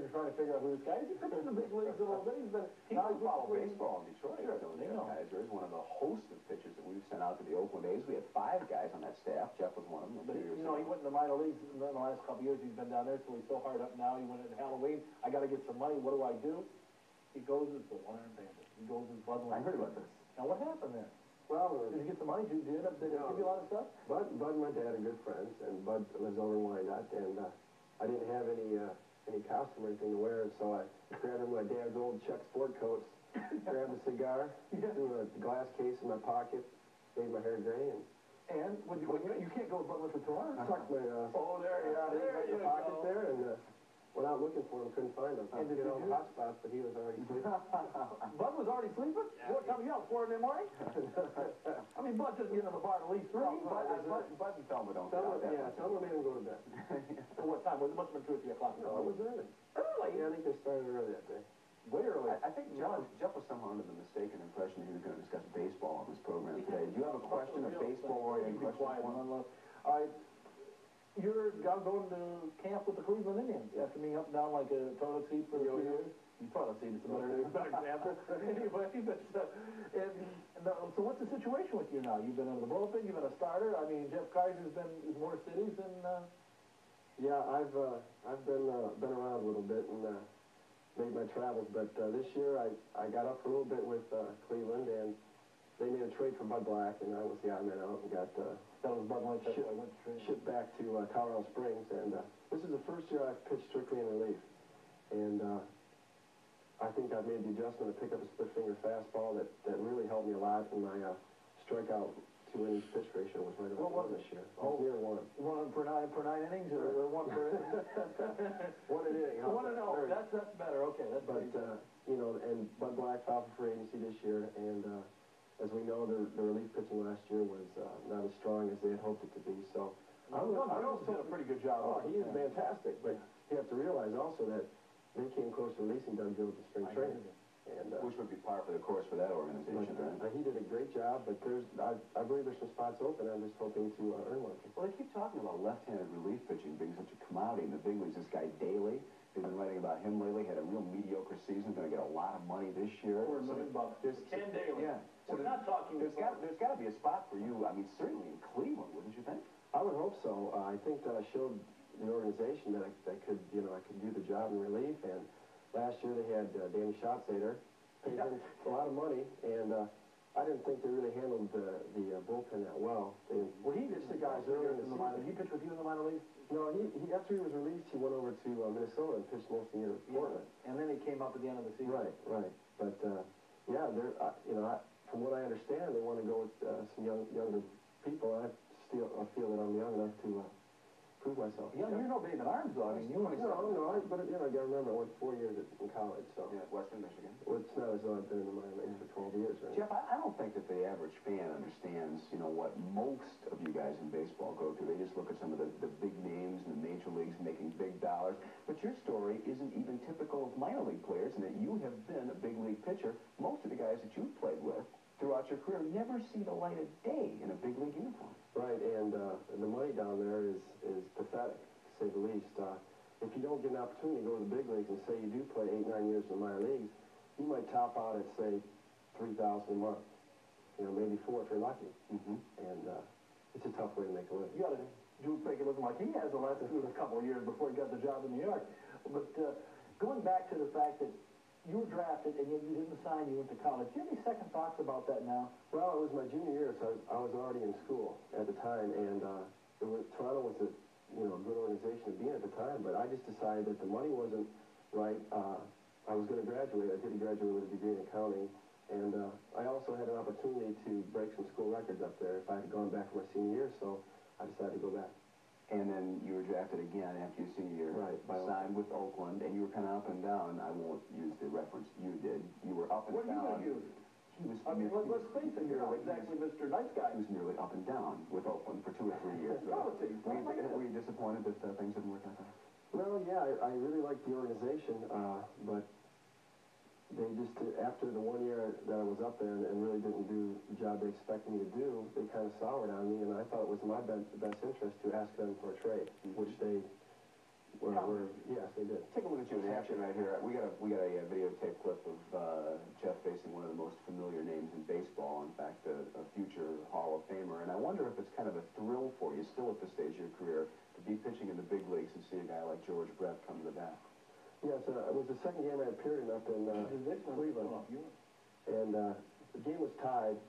you're trying to figure out who this guy is. He's been in the big leagues a little bit. He's been... People follow baseball in Detroit. Sure, they know. Kaiser is one of the hosts of pitchers that we've sent out to the Oakland A's. We had 5 guys on that staff. Jeff was one of them. But, you know, he went in the minor leagues in the last couple of years. He's been down there, so he's so hard up now. He went in Halloween. I got to get some money. What do I do? He goes as the one-armed bandit. He goes as Bud. I heard about this. Now, what happened there? Well, did you get some money? Did you end up, did it give you a lot of stuff? Bud and my dad are good friends, and Bud lives over in Wyandotte, and I didn't have any costume or anything to wear, so I grabbed my dad's old Chuck sport coats, grabbed a cigar, threw a glass case in my pocket, made my hair gray, and you can't go with Bud with the tour. Tucked my there you pocket go. there, and went out looking for him, couldn't find him. And did you know, you hot spots, but he was already sleeping. Bud was already sleeping? Yeah. What time are you out, 4 in the morning? I mean, Bud doesn't get into the bar at least 3. Bud and Thelma don't get out that much. Thelma made him go to bed. So what time? It must have been 2 or 3 o'clock. No, it was early. Early? Yeah, I think they started early that day. Way early. I think Jeff was somehow under the mistaken impression that he was going to discuss baseball on this program today. Do you have a question, a baseball-oriented question? You're going to camp with the Cleveland Indians after being up and down like a toilet seat for 3 years. You toilet seat is a better example. Anyway, so what's the situation with you now? You've been in the bullpen, you've been a starter. I mean, Jeff Kaiser's been in more cities than... Yeah, I've been around a little bit and made my travels, but this year I got up for a little bit with Cleveland, and they made a trade for Bud Black, and I was the odd man out and got that was Bud Black. I went to trade. Shipped back to Colorado Springs, and this is the first year I've pitched strictly in relief, and I think I've made the adjustment to pick up a split finger fastball that really helped me a lot, and my strikeout to innings pitch ratio was right about 1 this year. Near 1. 1 per 9 innings, or 1 per inning? 1 an inning. 1 an inning. That's better. Okay, that's but you know, and Bud Black filed for free agency this year, and as we know, the relief pitching last year was not as strong as they had hoped it to be. So I also did a pretty good job. Oh, he is fantastic, but you have to realize also that they came close to releasing Doug Gill at the spring training. And, which would be par for the course for that organization. He did a great job, but I believe there's some spots open. I'm just hoping to earn one. Well, they keep talking about left-handed relief pitching being such a commodity in the big leagues. This guy Daly, they've been writing about him lately, had a real mediocre season, going to get a lot of money this year. $4 million. Ken Daly. Yeah. So we're not talking. There's got to be a spot for you. I mean, certainly in Cleveland, wouldn't you think? I would hope so. I think that I showed the organization that I could do the job in relief. And last year they had Danny Schatzeder, paid him a lot of money, and I didn't think they really handled the bullpen that well. He pitched the guys early in the season. He pitched with you in the minor leagues? No, he after he was released, he went over to Minnesota and pitched most of the year with Portland. And then he came up at the end of the season. Right. But yeah, they're from what I understand, they want to go with some younger people. I feel that I'm young enough to prove myself. Yeah, you're no baby in arms, though. I mean, you want to... No, but I got to remember, I went 4 years in college, so... Yeah, Western Michigan. Well, it's not as though I've been in the minor leagues for 12 years, right? Jeff, I don't think that the average fan understands, what most of you guys in baseball go through. They just look at some of the big names in the major leagues making big dollars. But your story isn't even typical of minor league players, in that you have been a big league pitcher. Most of the guys that you've played with throughout your career never see the light of day in a big league uniform. Right, and the money down there is pathetic, to say the least. If you don't get an opportunity to go to the big leagues and say you do play 8, 9 years in the minor leagues, you might top out at, say, $3,000 a month. Maybe 4 if you're lucky. And it's a tough way to make a living. You got to make it look like he has the last couple of years before he got the job in New York. But going back to the fact that you were drafted and you didn't sign, you went to college. Do you have any second thoughts about that now? Well, it was my junior year, so I was already in school at the time, and Toronto was a good organization to be in at the time, but I just decided that the money wasn't right. I was going to graduate. I did graduate with a degree in accounting, and I also had an opportunity to break some school records up there if I had gone back for my senior year, so I decided to go back. And then you were drafted again after your senior year, signed with Oakland, and you were kind of up and down. I won't use the reference you did. You were up and down. What are you going to use? Let's face it, you're not exactly Mr. Nice Guy. He was nearly up and down with Oakland for 2 or 3 years. Were you disappointed that things didn't work out there? Well, yeah, I really liked the organization, but they just, after the 1 year that I was up there and really didn't do the job they expected me to do, they kind of soured on me, and I thought it was in my best interest to ask them for a trade, which they Yes, they did. Take a look at you in action right here. We got a videotape clip of Jeff facing one of the most familiar names in baseball. In fact, a future Hall of Famer. And I wonder if it's kind of a thrill for you, still at this stage of your career, to be pitching in the big leagues and see a guy like George Brett come to the bat. Yes, it was the second game I appeared in up in Cleveland. And the game was tied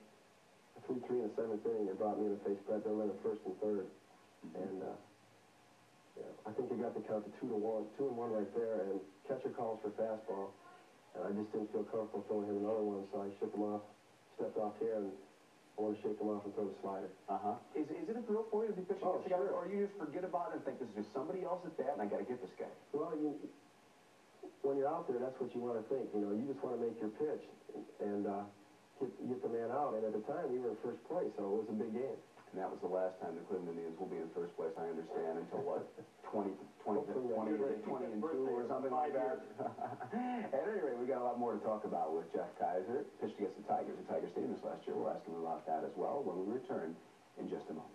3-3 in the seventh inning. They brought me in to face Brett Dillon in first and third. And yeah, I think they got the count to 2-1 right there. And catcher calls for fastball. And I just didn't feel comfortable throwing him another one, so I shook him off, stepped off here, and I want to shake him off and throw the slider. Is it a thrill for you to be pitching against a guy, or you just forget about it and think this is just somebody else at bat and I got to get this guy? Well, when you're out there, that's what you want to think. You know, you just want to make your pitch and get the man out. And at the time, we were in first place, so it was a big game. And that was the last time the Cleveland Indians will be in first place, I understand, until what, 20 and 2 or something like that. At any rate, we got a lot more to talk about with Jeff Kaiser. Pitched against the Tigers at Tiger Stadium this last year. We'll ask him about that as well when we return in just a moment.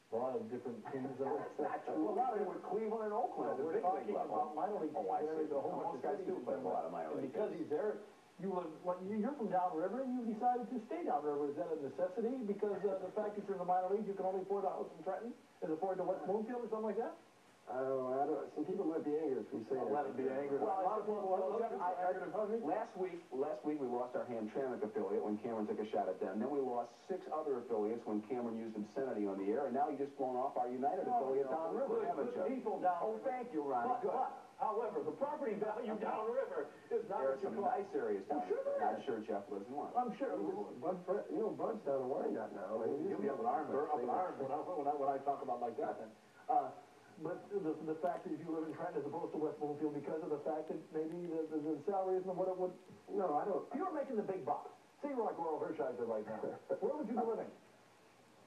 A lot of different teams. That's not true. A lot of them with Cleveland and Oakland. We're talking about minor league teams. I see. The whole bunch Most guys do play a lot of minor league. Because he's there, you're from downriver, and you decided to stay downriver. Is that a necessity? Because the fact that you're in the minor leagues, you can only afford a house in Trenton, as opposed to West Bloomfield or something like that? I don't know. Some people might be angry if we say that. Let it be angry. Well, a lot of people. Last week we lost our Hamtramck affiliate when Cameron took a shot at them. Then we lost 6 other affiliates when Cameron used obscenity on the air, and now you just blown off our United affiliate downriver, haven't you? People down. Oh, thank you, Ronnie. Good. However, the property value downriver is not There are what you some call. nice areas down there. I'm sure Jeff lives in one. I'm sure. Bud's down in Wyandotte now. You'll be up in arms when I talk about like that. Then. But the fact that if you live in Trenton as opposed to West Bloomfield, because of the fact that maybe the salary isn't what it would. No, I don't. If you were making the big bucks, say you're like Royal Hershiser right now, where would you be living?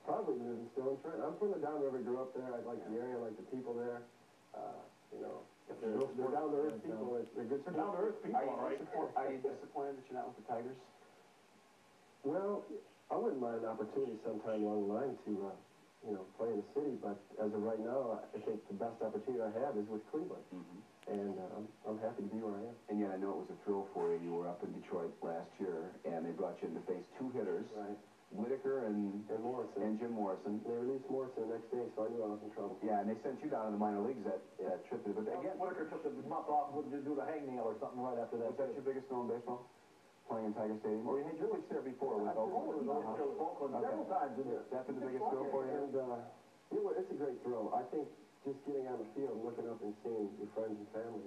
Probably living still in Trenton. I'm from the downriver, grew up there. I like the area, I like the people there. You know, they're down to earth people. They're good. They're down to earth people, are you disappointed that you're not with the Tigers? Well, I wouldn't mind an opportunity sometime along the line to. Play in the city, but as of right now, I think the best opportunity I have is with Cleveland. And I'm happy to be where I am. And yet I know it was a thrill for you. You were up in Detroit last year, and they brought you in to face 2 hitters, right. Whitaker and Morrison. And Jim Morrison. They released Morrison the next day, so I knew I was in trouble. Yeah, and they sent you down in the minor leagues that trip. But again, Whitaker took the month off and wouldn't do the hangnail or something right after that. Was that your biggest thrill in baseball? Playing in Tiger Stadium? Or you had your leagues there before with Oakland? Several times in there. That's been the biggest thrill for you? And it's a great thrill. I think just getting on the field, looking up and seeing your friends and family,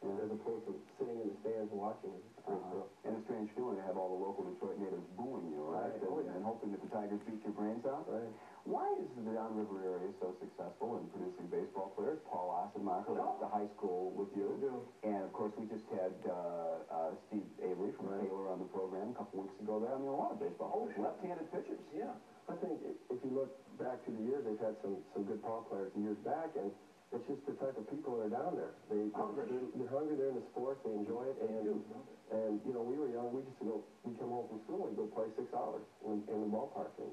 as opposed to sitting in the stands and watching it. It's a great thrill. And a strange feeling to have all the local Detroit natives booing you, right? And hoping that the Tigers beat your brains out. Right. Why is the downriver area so successful in producing baseball players? Paul Ossenmacher went to high school with you. And, of course, we just had Steve Avery from Taylor on the program a couple weeks ago there. I mean, a lot of baseball players, left-handed pitchers. Yeah. I think if you look back through the years, they've had some good ball players years back, and it's just the type of people that are down there. They're hungry, they're in the sport, they enjoy it, and we were young, we come home from school and go play 6 hours in the ballpark, and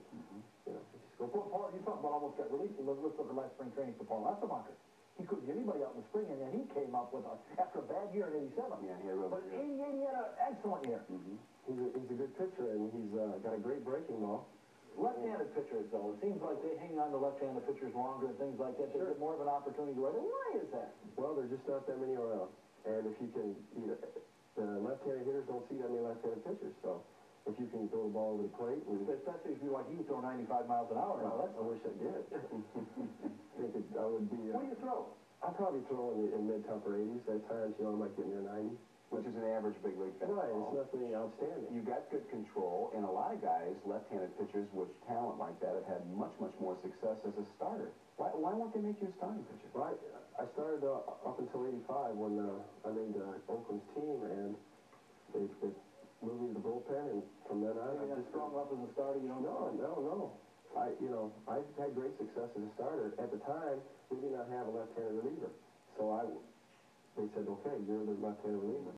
just go. Paul, you talk about almost got released. Let's look at last spring training for Paul Ossenmacher. He couldn't get anybody out in the spring, and then he came up with after a bad year in '87. Yeah, he had a real But in '88, he had an excellent year. He's a good pitcher, and he's got a great breaking ball. Left-handed pitchers, though, it seems like they hang on to left-handed pitchers longer and things like that. They get more of an opportunity to write. Why is that? Well, there's just not that many around. And if you can, the left-handed hitters don't see that many left-handed pitchers. So if you can throw the ball over the plate. Especially if you like you throw 95 miles an hour. I wish I did. I would be. What do you throw? I'll probably throw in mid-to-upper 80s. At times, I might get near 90. Which is an average big league fastball. Right, it's nothing outstanding. You got good control, and a lot of guys, left-handed pitchers with talent like that, have had much, much more success as a starter. Why won't they make you a starting pitcher? Right. I started up until '85 when I made Oakland's team, and they moved me to the bullpen, and from then on, I just strong up as a starter. You don't know? No. I've had great success as a starter. At the time, we did not have a left-handed reliever, so they said, okay, you're the left-handed reliever.